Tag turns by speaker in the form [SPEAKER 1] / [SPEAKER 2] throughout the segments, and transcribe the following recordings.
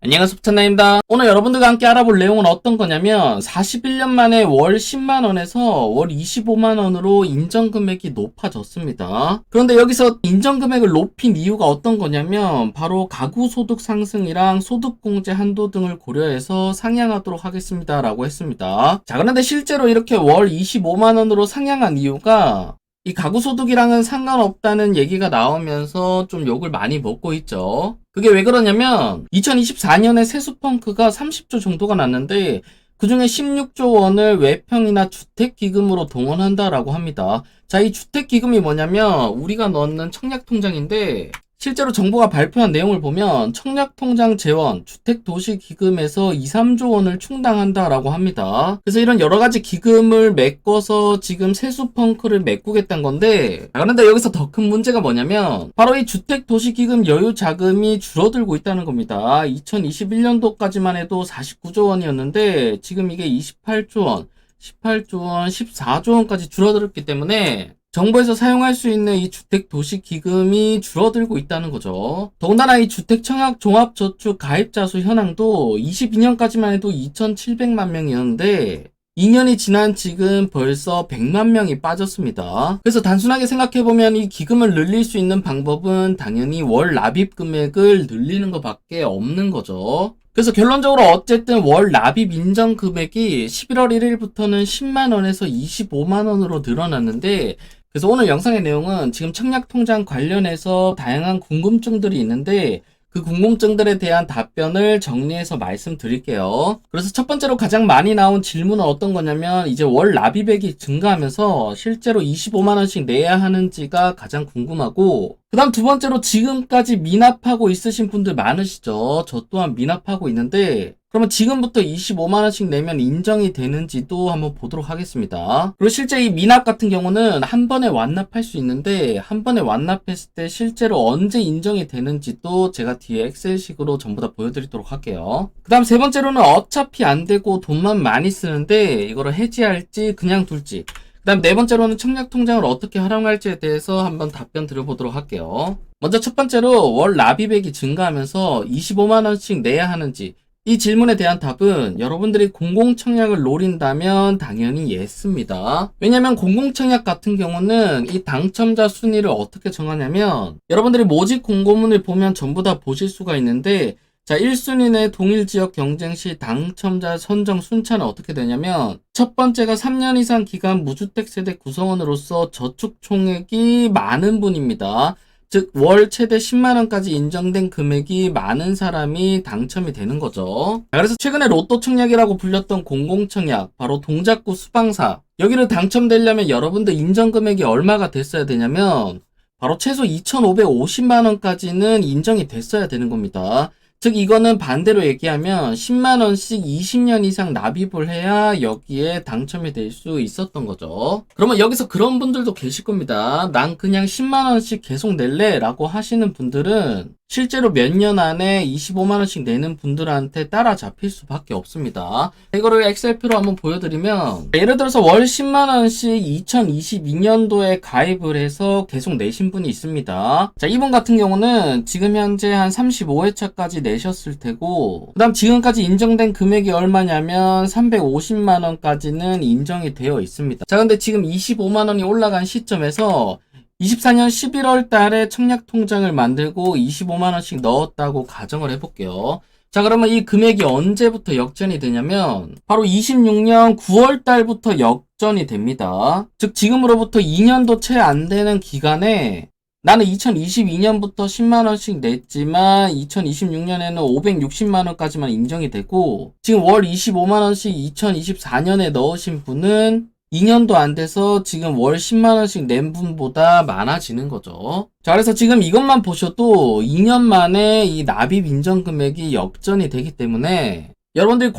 [SPEAKER 1] 안녕하세요, 부천나입니다. 오늘 여러분들과 함께 알아볼 내용은 어떤 거냐면 41년 만에 월 10만원에서 월 25만원으로 인정금액이 높아졌습니다. 그런데 여기서 인정금액을 높인 이유가 어떤 거냐면 바로 가구소득 상승이랑 소득공제 한도 등을 고려해서 상향하도록 하겠습니다 라고 했습니다. 자, 그런데 실제로 이렇게 월 25만원으로 상향한 이유가 이 가구소득이랑은 상관없다는 얘기가 나오면서 좀 욕을 많이 먹고 있죠. 그게 왜 그러냐면 2024년에 세수펑크가 30조 정도가 났는데 그중에 16조 원을 외평이나 주택기금으로 동원한다라고 합니다. 자, 이 주택기금이 뭐냐면 우리가 넣는 청약통장인데 실제로 정부가 발표한 내용을 보면 청약통장 재원, 주택도시기금에서 2, 3조 원을 충당한다라고 합니다. 그래서 이런 여러가지 기금을 메꿔서 지금 세수펑크를 메꾸겠다는 건데, 그런데 여기서 더 큰 문제가 뭐냐면 바로 이 주택도시기금 여유자금이 줄어들고 있다는 겁니다. 2021년도까지만 해도 49조 원이었는데 지금 이게 28조 원, 18조 원, 14조 원까지 줄어들었기 때문에 정부에서 사용할 수 있는 이 주택도시기금이 줄어들고 있다는 거죠. 더군다나 이 주택청약종합저축 가입자 수 현황도 22년까지만 해도 2,700만 명이었는데 2년이 지난 지금 벌써 100만 명이 빠졌습니다. 그래서 단순하게 생각해보면 이 기금을 늘릴 수 있는 방법은 당연히 월 납입 금액을 늘리는 것밖에 없는 거죠. 그래서 결론적으로 어쨌든 월 납입 인정 금액이 11월 1일부터는 10만원에서 25만원으로 늘어났는데, 그래서 오늘 영상의 내용은 지금 청약통장 관련해서 다양한 궁금증들이 있는데 그 궁금증들에 대한 답변을 정리해서 말씀드릴게요. 그래서 첫 번째로 가장 많이 나온 질문은 어떤 거냐면 이제 월 납입액이 증가하면서 실제로 25만원씩 내야 하는지가 가장 궁금하고, 그 다음 두 번째로 지금까지 미납하고 있으신 분들 많으시죠. 저 또한 미납하고 있는데 그러면 지금부터 25만원씩 내면 인정이 되는지도 한번 보도록 하겠습니다. 그리고 실제 이 미납 같은 경우는 한 번에 완납할 수 있는데 한 번에 완납했을 때 실제로 언제 인정이 되는지도 제가 뒤에 엑셀식으로 전부 다 보여드리도록 할게요. 그 다음 세 번째로는 어차피 안 되고 돈만 많이 쓰는데 이거를 해지할지 그냥 둘지, 그 다음 네 번째로는 청약통장을 어떻게 활용할지에 대해서 한번 답변 드려보도록 할게요. 먼저 첫 번째로 월 납입액이 증가하면서 25만원씩 내야 하는지, 이 질문에 대한 답은 여러분들이 공공청약을 노린다면 당연히 예스입니다. 왜냐면 공공청약 같은 경우는 이 당첨자 순위를 어떻게 정하냐면 여러분들이 모집 공고문을 보면 전부 다 보실 수가 있는데, 자, 1순위 내 동일 지역 경쟁 시 당첨자 선정 순차는 어떻게 되냐면 첫 번째가 3년 이상 기간 무주택 세대 구성원으로서 저축 총액이 많은 분입니다. 즉 월 최대 10만원까지 인정된 금액이 많은 사람이 당첨이 되는 거죠. 그래서 최근에 로또 청약이라고 불렸던 공공청약, 바로 동작구 수방사, 여기를 당첨되려면 여러분들 인정 금액이 얼마가 됐어야 되냐면 바로 최소 2,550만원까지는 인정이 됐어야 되는 겁니다. 즉 이거는 반대로 얘기하면 10만원씩 20년 이상 납입을 해야 여기에 당첨이 될 수 있었던 거죠. 그러면 여기서 그런 분들도 계실 겁니다. 난 그냥 10만원씩 계속 낼래 라고 하시는 분들은 실제로 몇 년 안에 25만원씩 내는 분들한테 따라잡힐 수밖에 없습니다. 이거를 엑셀표로 한번 보여드리면 예를 들어서 월 10만원씩 2022년도에 가입을 해서 계속 내신 분이 있습니다. 자, 이분 같은 경우는 지금 현재 한 35회차까지 내셨을 테고, 그 다음 지금까지 인정된 금액이 얼마냐면 350만원까지는 인정이 되어 있습니다. 자, 근데 지금 25만원이 올라간 시점에서 24년 11월 달에 청약통장을 만들고 25만원씩 넣었다고 가정을 해볼게요. 자, 그러면 이 금액이 언제부터 역전이 되냐면 바로 26년 9월 달부터 역전이 됩니다. 즉 지금으로부터 2년도 채 안 되는 기간에 나는 2022년부터 10만원씩 냈지만 2026년에는 560만원까지만 인정이 되고, 지금 월 25만원씩 2024년에 넣으신 분은 2년도 안 돼서 지금 월 10만원씩 낸 분보다 많아지는 거죠. 자, 그래서 지금 이것만 보셔도 2년 만에 이 납입 인정 금액이 역전이 되기 때문에 여러분들이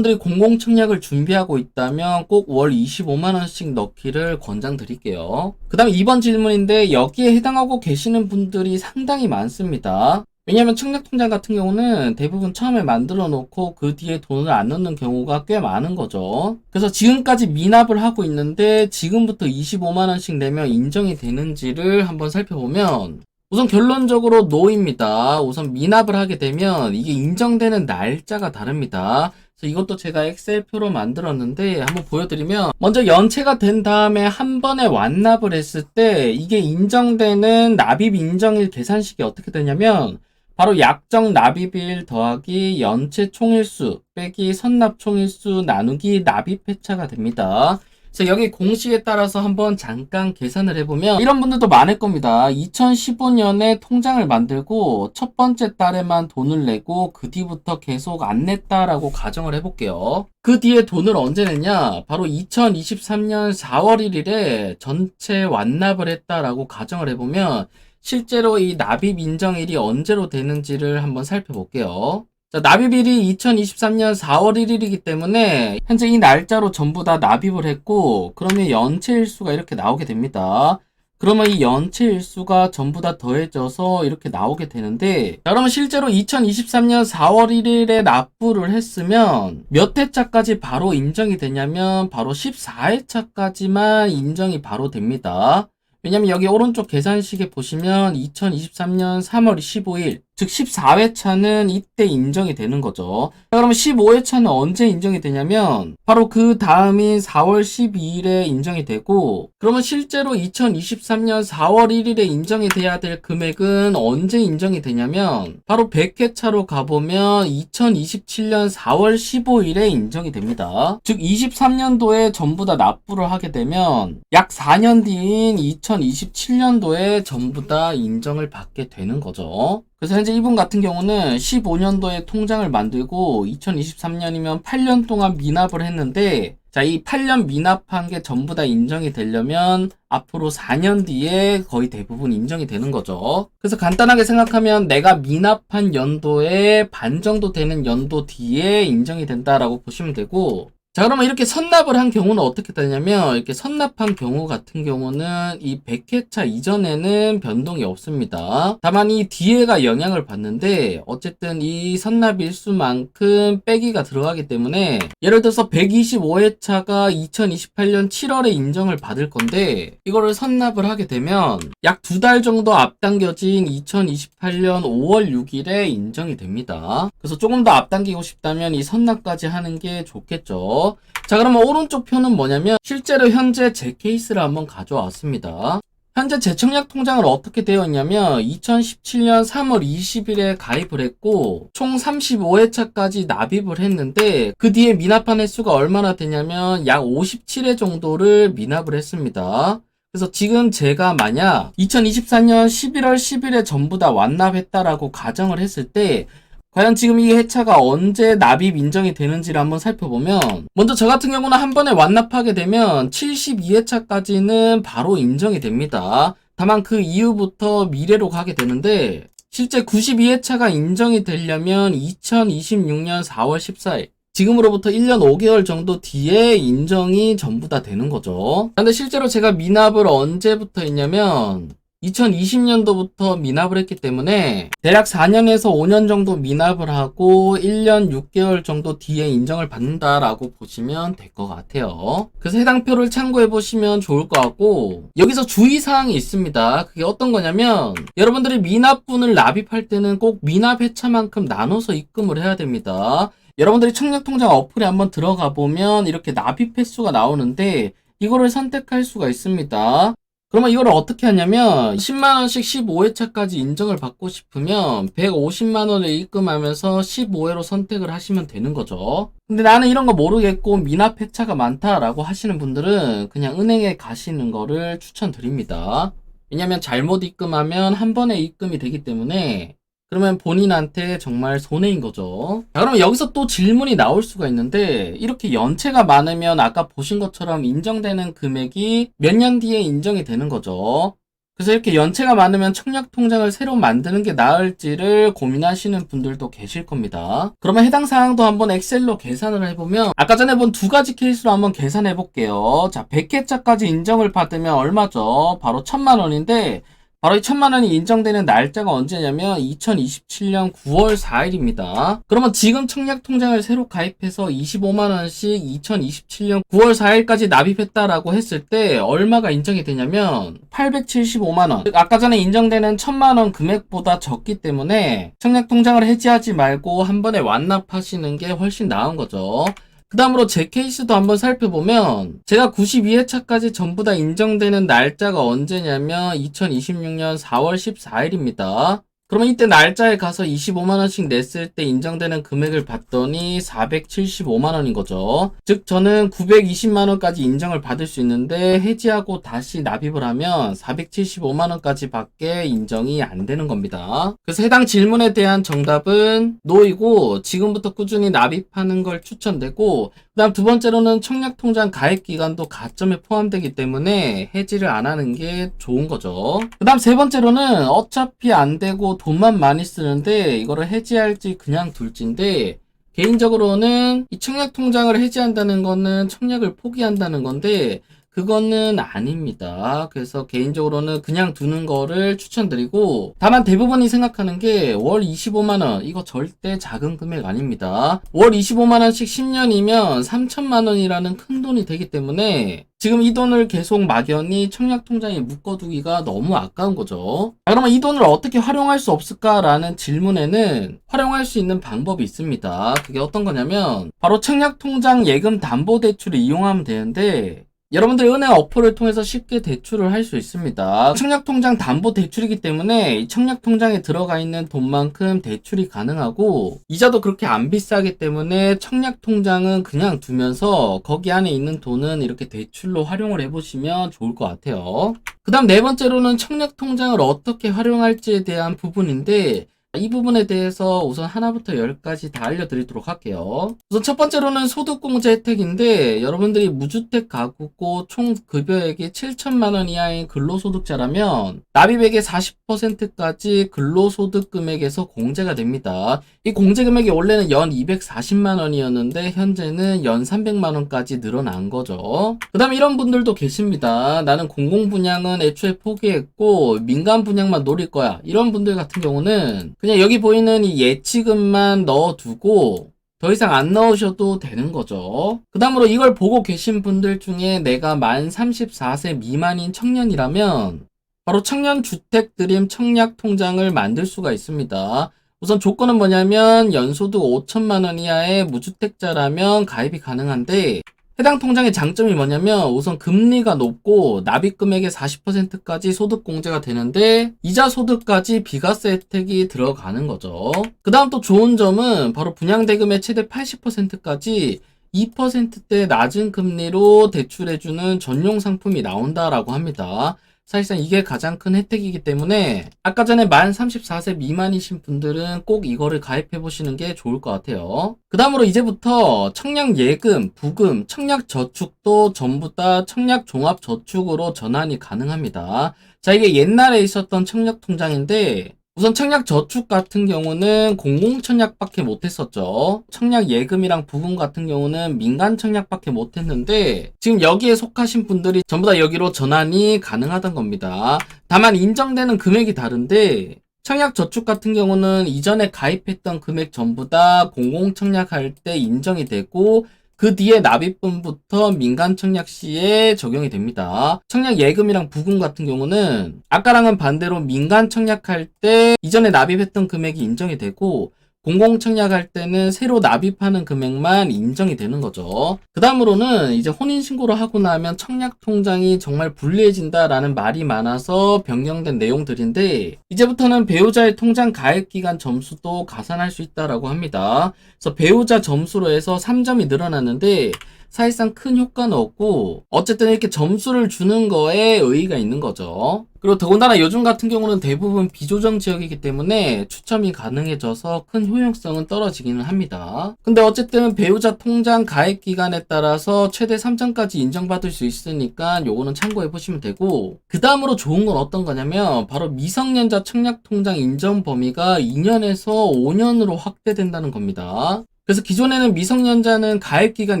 [SPEAKER 1] 공공청약을 준비하고 있다면 꼭 월 25만원씩 넣기를 권장드릴게요. 그 다음에 2번 질문인데 여기에 해당하고 계시는 분들이 상당히 많습니다. 왜냐면 청약통장 같은 경우는 대부분 처음에 만들어 놓고 그 뒤에 돈을 안 넣는 경우가 꽤 많은 거죠. 그래서 지금까지 미납을 하고 있는데 지금부터 25만원씩 내면 인정이 되는지를 한번 살펴보면 우선 결론적으로 노입니다. 우선 미납을 하게 되면 이게 인정되는 날짜가 다릅니다. 그래서 이것도 제가 엑셀표로 만들었는데 한번 보여드리면, 먼저 연체가 된 다음에 한 번에 완납을 했을 때 이게 인정되는 납입 인정일 계산식이 어떻게 되냐면, 바로 약정 납입일 더하기 연체 총일수 빼기 선납 총일수 나누기 납입 회차가 됩니다. 그래서 여기 공식에 따라서 한번 잠깐 계산을 해보면 이런 분들도 많을 겁니다. 2015년에 통장을 만들고 첫 번째 달에만 돈을 내고 그 뒤부터 계속 안 냈다라고 가정을 해볼게요. 그 뒤에 돈을 언제 냈냐? 바로 2023년 4월 1일에 전체 완납을 했다라고 가정을 해보면 실제로 이 납입 인정일이 언제로 되는지를 한번 살펴볼게요. 자, 납입일이 2023년 4월 1일이기 때문에 현재 이 날짜로 전부 다 납입을 했고, 그러면 연체 일수가 이렇게 나오게 됩니다. 그러면 이 연체 일수가 전부 다 더해져서 이렇게 나오게 되는데, 자, 그러면 실제로 2023년 4월 1일에 납부를 했으면 몇 회차까지 바로 인정이 되냐면 바로 14회차까지만 인정이 바로 됩니다. 왜냐면 여기 오른쪽 계산식에 보시면 2023년 3월 15일, 즉 14회차는 이때 인정이 되는 거죠. 자, 그러면 15회차는 언제 인정이 되냐면 바로 그 다음인 4월 12일에 인정이 되고, 그러면 실제로 2023년 4월 1일에 인정이 돼야 될 금액은 언제 인정이 되냐면 바로 100회차로 가보면 2027년 4월 15일에 인정이 됩니다. 즉 23년도에 전부 다 납부를 하게 되면 약 4년 뒤인 2027년도에 전부 다 인정을 받게 되는 거죠. 그래서 현재 이분 같은 경우는 15년도에 통장을 만들고 2023년이면 8년 동안 미납을 했는데, 자, 이 8년 미납한 게 전부 다 인정이 되려면 앞으로 4년 뒤에 거의 대부분 인정이 되는 거죠. 그래서 간단하게 생각하면 내가 미납한 연도의 반 정도 되는 연도 뒤에 인정이 된다라고 보시면 되고, 자, 그러면 이렇게 선납을 한 경우는 어떻게 되냐면, 이렇게 선납한 경우 같은 경우는 이 100회차 이전에는 변동이 없습니다. 다만 이 뒤에가 영향을 받는데, 어쨌든 이 선납 일수만큼 빼기가 들어가기 때문에, 예를 들어서 125회차가 2028년 7월에 인정을 받을 건데, 이거를 선납을 하게 되면 약 2달 정도 앞당겨진 2028년 5월 6일에 인정이 됩니다. 그래서 조금 더 앞당기고 싶다면 이 선납까지 하는 게 좋겠죠. 자, 그러면 오른쪽 표는 뭐냐면 실제로 현재 제 케이스를 한번 가져왔습니다. 현재 제 청약 통장을 어떻게 되어 있냐면 2017년 3월 20일에 가입을 했고 총 35회차까지 납입을 했는데, 그 뒤에 미납한 횟수가 얼마나 되냐면 약 57회 정도를 미납을 했습니다. 그래서 지금 제가 만약 2024년 11월 10일에 전부 다 완납했다라고 가정을 했을 때 과연 지금 이 회차가 언제 납입 인정이 되는지를 한번 살펴보면, 먼저 저 같은 경우는 한 번에 완납하게 되면 72회차까지는 바로 인정이 됩니다. 다만 그 이후부터 미래로 가게 되는데, 실제 92회차가 인정이 되려면 2026년 4월 14일, 지금으로부터 1년 5개월 정도 뒤에 인정이 전부 다 되는 거죠. 근데 실제로 제가 미납을 언제부터 했냐면 2020년도부터 미납을 했기 때문에 대략 4년에서 5년 정도 미납을 하고 1년 6개월 정도 뒤에 인정을 받는다라고 보시면 될 것 같아요. 그래서 해당 표를 참고해 보시면 좋을 것 같고, 여기서 주의사항이 있습니다. 그게 어떤 거냐면 여러분들이 미납분을 납입할 때는 꼭 미납 회차만큼 나눠서 입금을 해야 됩니다. 여러분들이 청약통장 어플에 한번 들어가 보면 이렇게 납입 횟수가 나오는데 이거를 선택할 수가 있습니다. 그러면 이걸 어떻게 하냐면 10만원씩 15회차까지 인정을 받고 싶으면 150만원을 입금하면서 15회로 선택을 하시면 되는 거죠. 근데 나는 이런 거 모르겠고 미납 회차가 많다라고 하시는 분들은 그냥 은행에 가시는 거를 추천드립니다. 왜냐면 잘못 입금하면 한 번에 입금이 되기 때문에 그러면 본인한테 정말 손해인 거죠. 자, 그러면 여기서 또 질문이 나올 수가 있는데, 이렇게 연체가 많으면 아까 보신 것처럼 인정되는 금액이 몇 년 뒤에 인정이 되는 거죠. 그래서 이렇게 연체가 많으면 청약통장을 새로 만드는 게 나을지를 고민하시는 분들도 계실 겁니다. 그러면 해당 사항도 한번 엑셀로 계산을 해보면, 아까 전에 본 두 가지 케이스로 한번 계산해 볼게요. 자, 100회차까지 인정을 받으면 얼마죠? 바로 1000만 원인데 바로 이 1,000만 원이 인정되는 날짜가 언제냐면 2027년 9월 4일입니다. 그러면 지금 청약통장을 새로 가입해서 25만 원씩 2027년 9월 4일까지 납입했다라고 했을 때 얼마가 인정이 되냐면 875만 원. 즉 아까 전에 인정되는 1,000만 원 금액보다 적기 때문에 청약통장을 해지하지 말고 한 번에 완납하시는 게 훨씬 나은 거죠. 그 다음으로 제 케이스도 한번 살펴보면 제가 92회차까지 전부 다 인정되는 날짜가 언제냐면 2026년 4월 14일입니다. 그러면 이때 날짜에 가서 25만원씩 냈을 때 인정되는 금액을 봤더니 475만원인 거죠. 즉 저는 920만원까지 인정을 받을 수 있는데 해지하고 다시 납입을 하면 475만원까지 밖에 인정이 안 되는 겁니다. 그래서 해당 질문에 대한 정답은 노이고 지금부터 꾸준히 납입하는 걸 추천되고, 그 다음 두 번째로는 청약통장 가입기간도 가점에 포함되기 때문에 해지를 안 하는 게 좋은 거죠. 그 다음 세 번째로는 어차피 안 되고 돈만 많이 쓰는데 이거를 해지할지 그냥 둘지인데, 개인적으로는 이 청약통장을 해지한다는 거는 청약을 포기한다는 건데 그거는 아닙니다. 그래서 개인적으로는 그냥 두는 거를 추천드리고, 다만 대부분이 생각하는 게 월 25만원 이거 절대 작은 금액 아닙니다. 월 25만원씩 10년이면 3천만원이라는 큰 돈이 되기 때문에 지금 이 돈을 계속 막연히 청약통장에 묶어두기가 너무 아까운 거죠. 그러면 이 돈을 어떻게 활용할 수 없을까라는 질문에는 활용할 수 있는 방법이 있습니다. 그게 어떤 거냐면 바로 청약통장 예금 담보대출을 이용하면 되는데, 여러분들 은행 어플을 통해서 쉽게 대출을 할 수 있습니다. 청약통장 담보대출이기 때문에 이 청약통장에 들어가 있는 돈만큼 대출이 가능하고 이자도 그렇게 안 비싸기 때문에 청약통장은 그냥 두면서 거기 안에 있는 돈은 이렇게 대출로 활용을 해보시면 좋을 것 같아요. 그 다음 네 번째로는 청약통장을 어떻게 활용할지에 대한 부분인데, 이 부분에 대해서 우선 하나부터 10까지 다 알려드리도록 할게요. 우선 첫 번째로는 소득공제 혜택인데, 여러분들이 무주택 가구고 총 급여액이 7천만원 이하인 근로소득자라면 납입액의 40%까지 근로소득 금액에서 공제가 됩니다. 이 공제 금액이 원래는 연 240만원이었는데 현재는 연 300만원까지 늘어난 거죠. 그 다음 이런 분들도 계십니다. 나는 공공분양은 애초에 포기했고 민간 분양만 노릴 거야. 이런 분들 같은 경우는 그냥 여기 보이는 이 예치금만 넣어두고 더 이상 안 넣으셔도 되는 거죠. 그 다음으로 이걸 보고 계신 분들 중에 내가 만 34세 미만인 청년이라면 바로 청년주택드림 청약통장을 만들 수가 있습니다. 우선 조건은 뭐냐면 연소득 5천만원 이하의 무주택자라면 가입이 가능한데, 해당 통장의 장점이 뭐냐면 우선 금리가 높고 납입금액의 40%까지 소득공제가 되는데 이자 소득까지 비과세 혜택이 들어가는 거죠. 그 다음 또 좋은 점은 바로 분양대금의 최대 80%까지 2%대 낮은 금리로 대출해주는 전용 상품이 나온다라고 합니다. 사실상 이게 가장 큰 혜택이기 때문에 아까 전에 만 34세 미만이신 분들은 꼭 이거를 가입해 보시는 게 좋을 것 같아요. 그 다음으로 이제부터 청약예금, 부금, 청약저축도 전부 다 청약종합저축으로 전환이 가능합니다. 자, 이게 옛날에 있었던 청약통장인데 우선 청약저축 같은 경우는 공공청약밖에 못했었죠. 청약예금이랑 부금 같은 경우는 민간청약밖에 못했는데 지금 여기에 속하신 분들이 전부 다 여기로 전환이 가능하단 겁니다. 다만 인정되는 금액이 다른데, 청약저축 같은 경우는 이전에 가입했던 금액 전부 다 공공청약할 때 인정이 되고 그 뒤에 납입분부터 민간청약 시에 적용이 됩니다. 청약예금이랑 부금 같은 경우는 아까랑은 반대로 민간청약할 때 이전에 납입했던 금액이 인정이 되고 공공청약할 때는 새로 납입하는 금액만 인정이 되는 거죠. 그 다음으로는 이제 혼인신고를 하고 나면 청약통장이 정말 불리해진다라는 말이 많아서 변경된 내용들인데, 이제부터는 배우자의 통장 가입기간 점수도 가산할 수 있다라고 합니다. 그래서 배우자 점수로 해서 3점이 늘어났는데 사실상 큰 효과는 없고 어쨌든 이렇게 점수를 주는 거에 의의가 있는 거죠. 그리고 더군다나 요즘 같은 경우는 대부분 비조정 지역이기 때문에 추첨이 가능해져서 큰 효용성은 떨어지기는 합니다. 근데 어쨌든 배우자 통장 가입 기간에 따라서 최대 3점까지 인정받을 수 있으니까 요거는 참고해 보시면 되고, 그 다음으로 좋은 건 어떤 거냐면 바로 미성년자 청약통장 인정 범위가 2년에서 5년으로 확대된다는 겁니다. 그래서 기존에는 미성년자는 가입기간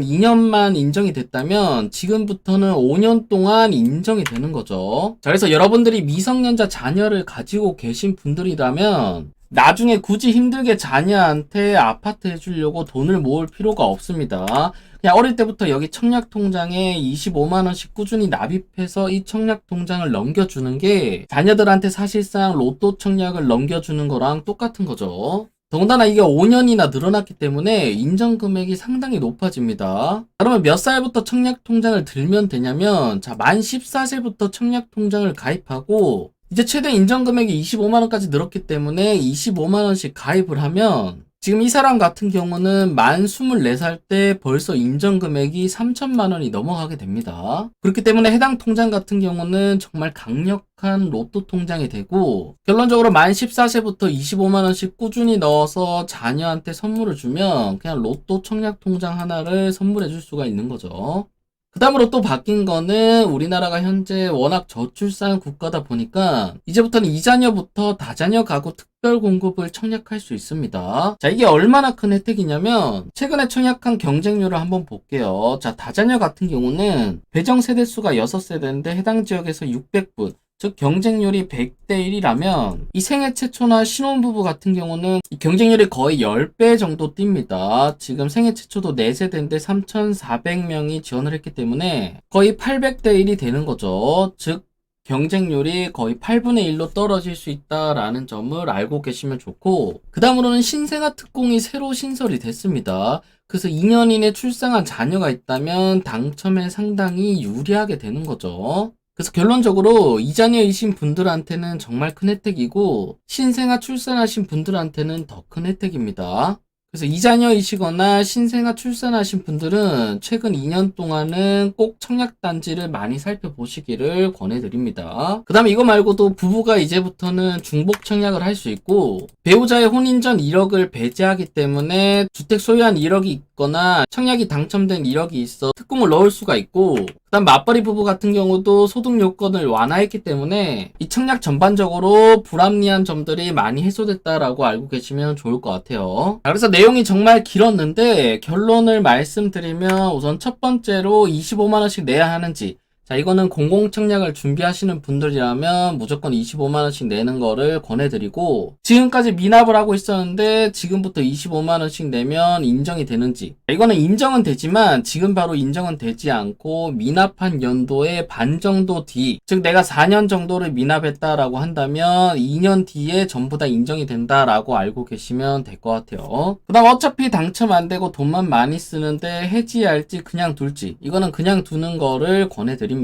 [SPEAKER 1] 2년만 인정이 됐다면 지금부터는 5년 동안 인정이 되는 거죠. 자, 그래서 여러분들이 미성년자 자녀를 가지고 계신 분들이라면 나중에 굳이 힘들게 자녀한테 아파트 해주려고 돈을 모을 필요가 없습니다. 그냥 어릴 때부터 여기 청약통장에 25만원씩 꾸준히 납입해서 이 청약통장을 넘겨주는 게 자녀들한테 사실상 로또 청약을 넘겨주는 거랑 똑같은 거죠. 더군다나 이게 5년이나 늘어났기 때문에 인정 금액이 상당히 높아집니다. 그러면 몇 살부터 청약통장을 들면 되냐면, 자, 만 14세부터 청약통장을 가입하고, 이제 최대 인정 금액이 25만원까지 늘었기 때문에 25만원씩 가입을 하면, 지금 이 사람 같은 경우는 만 24살 때 벌써 인정 금액이 3천만원이 넘어가게 됩니다. 그렇기 때문에 해당 통장 같은 경우는 정말 강력한 로또 통장이 되고, 결론적으로 만 14세부터 25만원씩 꾸준히 넣어서 자녀한테 선물을 주면 그냥 로또 청약 통장 하나를 선물해 줄 수가 있는 거죠. 그 다음으로 또 바뀐 거는 우리나라가 현재 워낙 저출산 국가다 보니까 이제부터는 이자녀부터 다자녀 가구 특별 공급을 청약할 수 있습니다. 자, 이게 얼마나 큰 혜택이냐면 최근에 청약한 경쟁률을 한번 볼게요. 자, 다자녀 같은 경우는 배정 세대수가 6세대인데 해당 지역에서 600분, 즉 경쟁률이 100대 1이라면 이 생애 최초나 신혼부부 같은 경우는 이 경쟁률이 거의 10배 정도 뜁니다. 지금 생애 최초도 4세대인데 3,400명이 지원을 했기 때문에 거의 800대 1이 되는 거죠. 즉 경쟁률이 거의 8분의 1로 떨어질 수 있다라는 점을 알고 계시면 좋고, 그 다음으로는 신생아 특공이 새로 신설이 됐습니다. 그래서 2년 이내 출산한 자녀가 있다면 당첨에 상당히 유리하게 되는 거죠. 그래서 결론적으로 이자녀이신 분들한테는 정말 큰 혜택이고 신생아 출산하신 분들한테는 더 큰 혜택입니다. 그래서 이자녀이시거나 신생아 출산하신 분들은 최근 2년 동안은 꼭 청약단지를 많이 살펴보시기를 권해드립니다. 그 다음에 이거 말고도 부부가 이제부터는 중복 청약을 할 수 있고, 배우자의 혼인 전 1억을 배제하기 때문에 주택 소유한 1억이 있거나 청약이 당첨된 1억이 있어 특공을 넣을 수가 있고, 그 다음 맞벌이 부부 같은 경우도 소득 요건을 완화했기 때문에 이 청약 전반적으로 불합리한 점들이 많이 해소됐다라고 알고 계시면 좋을 것 같아요. 자, 그래서 내용이 정말 길었는데 결론을 말씀드리면 우선 첫 번째로 25만원씩 내야 하는지, 자, 이거는 공공청약을 준비하시는 분들이라면 무조건 25만원씩 내는 거를 권해드리고, 지금까지 미납을 하고 있었는데 지금부터 25만원씩 내면 인정이 되는지, 이거는 인정은 되지만 지금 바로 인정은 되지 않고 미납한 연도의 반 정도 뒤, 즉 내가 4년 정도를 미납했다라고 한다면 2년 뒤에 전부 다 인정이 된다라고 알고 계시면 될 것 같아요. 그 다음 어차피 당첨 안 되고 돈만 많이 쓰는데 해지할지 그냥 둘지, 이거는 그냥 두는 거를 권해드립니다.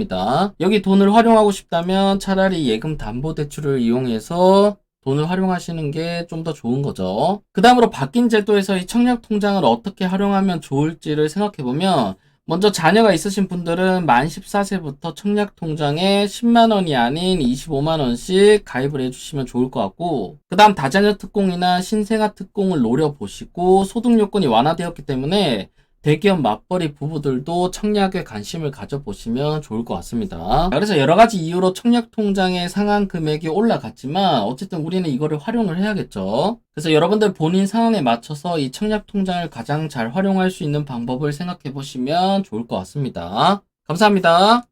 [SPEAKER 1] 여기 돈을 활용하고 싶다면 차라리 예금 담보 대출을 이용해서 돈을 활용하시는 게 좀 더 좋은 거죠. 그 다음으로 바뀐 제도에서 이 청약 통장을 어떻게 활용하면 좋을지를 생각해보면, 먼저 자녀가 있으신 분들은 만 14세부터 청약 통장에 10만원이 아닌 25만원씩 가입을 해주시면 좋을 것 같고, 그 다음 다자녀 특공이나 신생아 특공을 노려보시고 소득 요건이 완화되었기 때문에 대기업 맞벌이 부부들도 청약에 관심을 가져보시면 좋을 것 같습니다. 그래서 여러가지 이유로 청약통장의 상한 금액이 올라갔지만 어쨌든 우리는 이거를 활용을 해야겠죠. 그래서 여러분들 본인 상황에 맞춰서 이 청약통장을 가장 잘 활용할 수 있는 방법을 생각해 보시면 좋을 것 같습니다. 감사합니다.